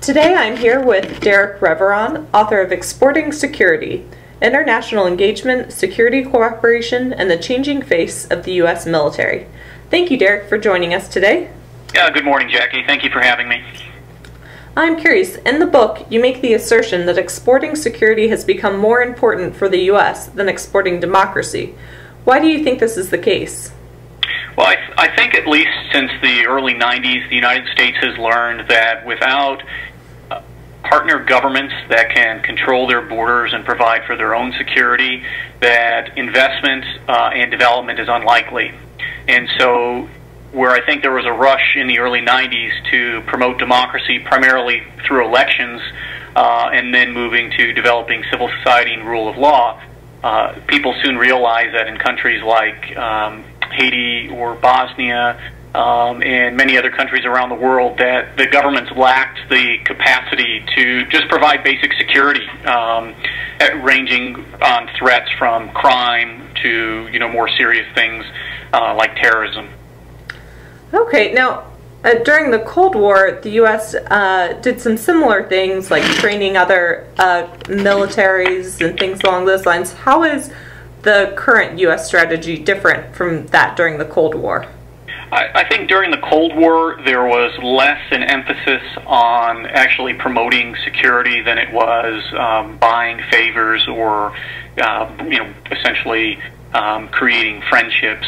Today I'm here with Derek Reveron, author of Exporting Security, International Engagement, Security Cooperation, and the Changing Face of the U.S. Military. Thank you, Derek, for joining us today. Good morning, Jackie. Thank you for having me. I'm curious, in the book, you make the assertion that exporting security has become more important for the U.S. than exporting democracy. Why do you think this is the case? Well, I think at least since the early 90s, the United States has learned that without partner governments that can control their borders and provide for their own security, that investment and development is unlikely. And so where I think there was a rush in the early 90s to promote democracy primarily through elections and then moving to developing civil society and rule of law, people soon realized that in countries like Haiti or Bosnia and many other countries around the world, that the governments lacked the capacity to just provide basic security, ranging on threats from crime to more serious things like terrorism. Okay, now during the Cold War, the U.S. Did some similar things like training other militaries and things along those lines. How is the current U.S. strategy different from that during the Cold War? I think during the Cold War there was less an emphasis on actually promoting security than it was buying favors or essentially creating friendships.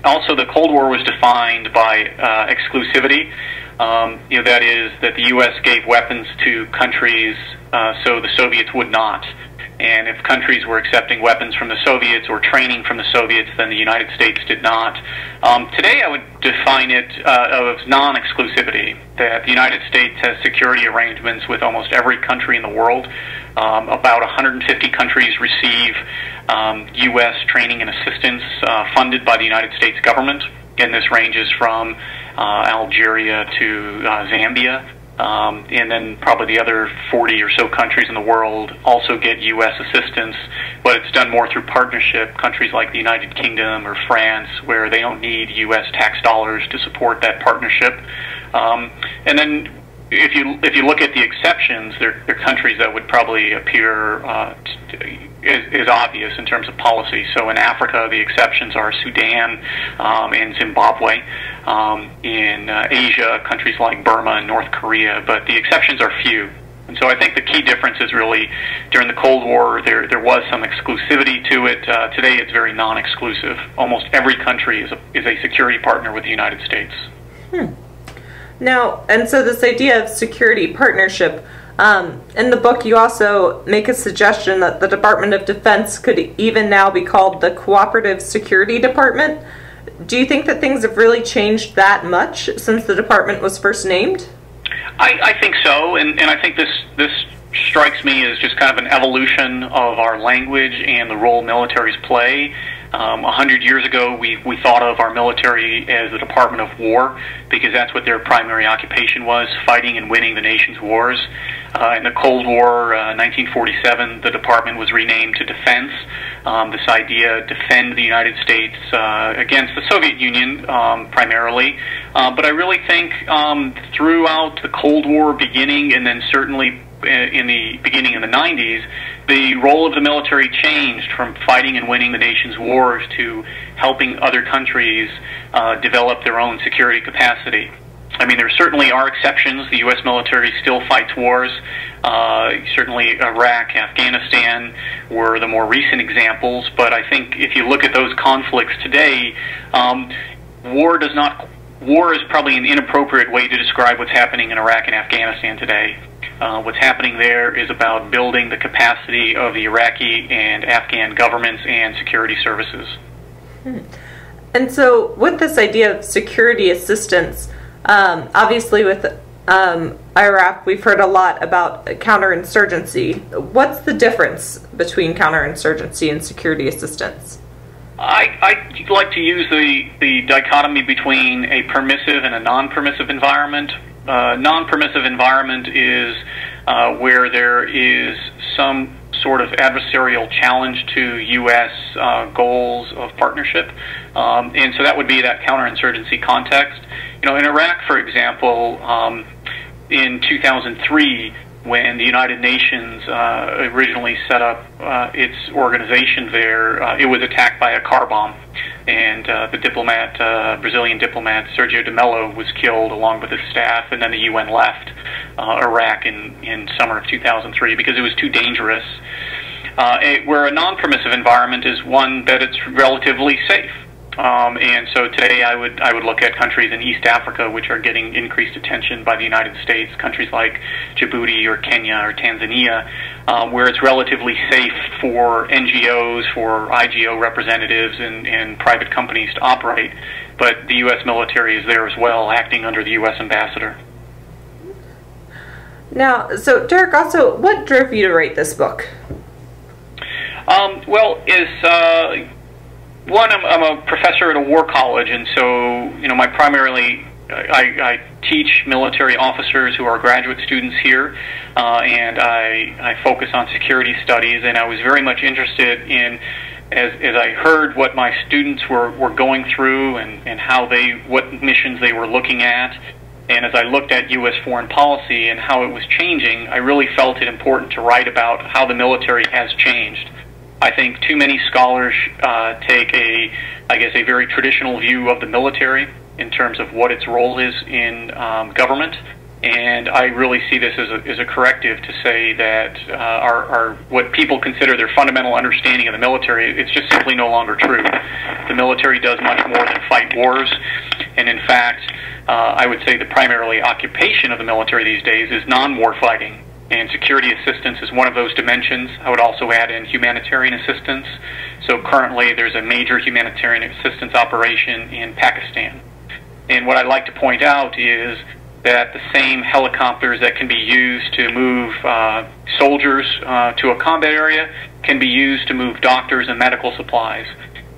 Also, the Cold War was defined by exclusivity. That is that the U.S. gave weapons to countries so the Soviets would not. And if countries were accepting weapons from the Soviets or training from the Soviets, then the United States did not. Today I would define it as non-exclusivity, that the United States has security arrangements with almost every country in the world. About 150 countries receive U.S. training and assistance funded by the United States government, and this ranges from Algeria to Zambia. And then probably the other 40 or so countries in the world also get U.S. assistance, but it's done more through partnership. Countries like the United Kingdom or France, where they don't need U.S. tax dollars to support that partnership. And then if you look at the exceptions, they're countries that would probably appear is obvious in terms of policy. So in Africa, the exceptions are Sudan and Zimbabwe. In Asia, countries like Burma and North Korea, but the exceptions are few. And so I think the key difference is really during the Cold War there was some exclusivity to it. Today it's very non-exclusive. Almost every country is a security partner with the United States. Now, and so this idea of security partnership, in the book you also make a suggestion that the Department of Defense could even now be called the Cooperative Security Department. Do you think that things have really changed that much since the department was first named? I think so, and I think this strikes me as just kind of an evolution of our language and the role militaries play. 100 years ago, we thought of our military as the Department of War because that's what their primary occupation was, fighting and winning the nation's wars. In the Cold War, 1947, the department was renamed to Defense. This idea, defend the United States against the Soviet Union primarily. But I really think throughout the Cold War beginning and then certainly in the beginning of the 90s, the role of the military changed from fighting and winning the nation's wars to helping other countries develop their own security capacity. I mean, there certainly are exceptions. The U.S. military still fights wars. Certainly Iraq, Afghanistan were the more recent examples, but I think if you look at those conflicts today, war is probably an inappropriate way to describe what's happening in Iraq and Afghanistan today. What's happening there is about building the capacity of the Iraqi and Afghan governments and security services. And so with this idea of security assistance, obviously with Iraq, we've heard a lot about counterinsurgency. What's the difference between counterinsurgency and security assistance? I like to use the dichotomy between a permissive and a non-permissive environment. Non-permissive environment is where there is some sort of adversarial challenge to U.S. Goals of partnership, and so that would be that counterinsurgency context. In Iraq, for example, in 2003, when the United Nations originally set up its organization there, it was attacked by a car bomb, and the Brazilian diplomat Sergio de Mello was killed along with his staff, and then the UN left Iraq in summer of 2003 because it was too dangerous. Where a non-permissive environment is one that it's relatively safe. And so today I would look at countries in East Africa which are getting increased attention by the United States, countries like Djibouti or Kenya or Tanzania, where it's relatively safe for NGOs, for IGO representatives and private companies to operate, but the U.S. military is there as well, acting under the U.S. ambassador. Now, so Derek, also, what drove you to write this book? I'm a professor at a war college, and so, my primarily, I teach military officers who are graduate students here, and I focus on security studies, and I was very much interested in, as I heard what my students were going through and what missions they were looking at, and as I looked at U.S. foreign policy and how it was changing, I really felt it important to write about how the military has changed. I think too many scholars take a very traditional view of the military in terms of what its role is in government, and I really see this as a corrective to say that our what people consider their fundamental understanding of the military, it's just simply no longer true. The military does much more than fight wars, and in fact, I would say the primarily occupation of the military these days is non-war fighting. And security assistance is one of those dimensions. I would also add in humanitarian assistance. So currently there's a major humanitarian assistance operation in Pakistan. And what I'd like to point out is that the same helicopters that can be used to move soldiers to a combat area can be used to move doctors and medical supplies.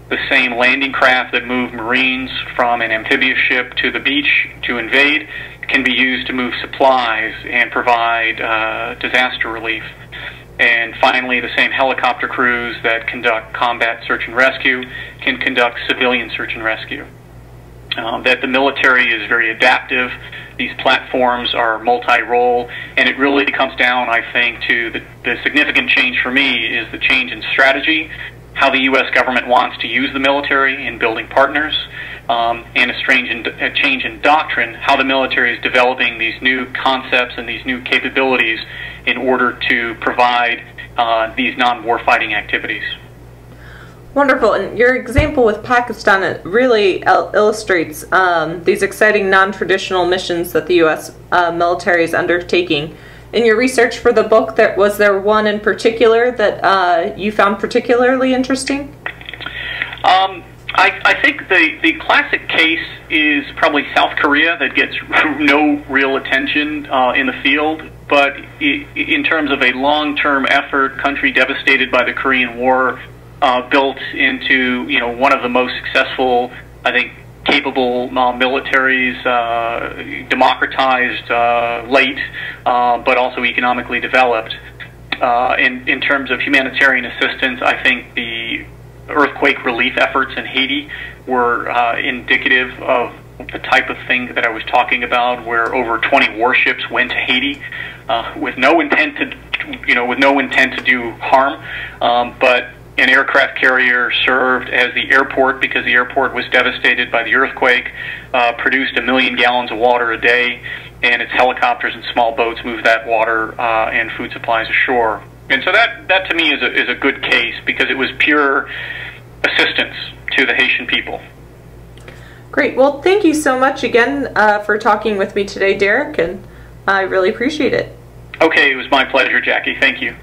The same landing craft that move Marines from an amphibious ship to the beach to invade can be used to move supplies and provide disaster relief. And finally, the same helicopter crews that conduct combat search and rescue can conduct civilian search and rescue. That the military is very adaptive. These platforms are multi-role, and it really comes down, I think, to the significant change for me is the change in strategy, how the U.S. government wants to use the military in building partners, and a change in doctrine, how the military is developing these new concepts and these new capabilities in order to provide these non-war fighting activities. Wonderful. And your example with Pakistan, it really illustrates these exciting non-traditional missions that the U.S. military is undertaking. In your research for the book, was there one in particular that you found particularly interesting? I think the classic case is probably South Korea that gets no real attention in the field, but in terms of a long-term effort, country devastated by the Korean War, built into one of the most successful, I think, capable militaries, democratized late, but also economically developed. In terms of humanitarian assistance, I think the earthquake relief efforts in Haiti were indicative of the type of thing that I was talking about, where over 20 warships went to Haiti with no intent to do harm, but an aircraft carrier served as the airport because the airport was devastated by the earthquake, produced 1 million gallons of water a day, and its helicopters and small boats moved that water and food supplies ashore. And so that to me is a good case because it was pure assistance to the Haitian people. Great. Well, thank you so much again for talking with me today, Derek, and I really appreciate it. Okay, it was my pleasure, Jackie. Thank you.